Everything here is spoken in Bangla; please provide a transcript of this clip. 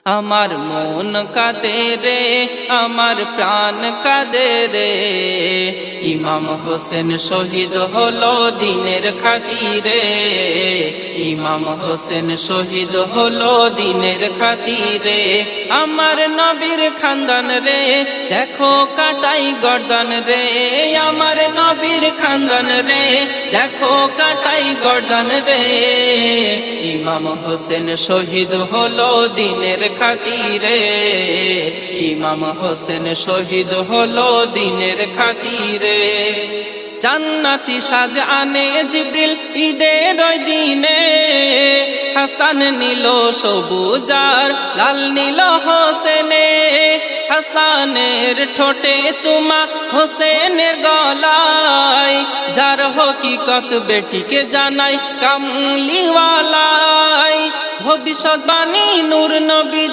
আমার মন কাঁদে রে, আমার প্রাণ কাঁদে রে, ইমাম হোসেন শহীদ হলো দিনের খাতিরে। ইমাম হোসেন শহীদ হলো দিনের খাতিরে। আমার নবীর খানদান রে, দেখো কাটাই গর্দান রে। আমার নবীর খানদান রে, দেখো কাটাই গর্দান রে। ইমাম হোসেন শহীদ হলো দিনের খাতিরে। ইমাম হোসেন শহীদ হলো দিনের খাতিরে। জান্নাতি সাজ আনে জিবরিল ঈদের ওই দিনে, হাসান নিল সবুজার লাল নীল হোসেনে। হাসানের ঠোঁটে চুমা হোসেনের গলায়, যার হকিকত বেটিকে জানাই কামলিওয়ালায়। ভবিষ্যৎবাণী নূর নবী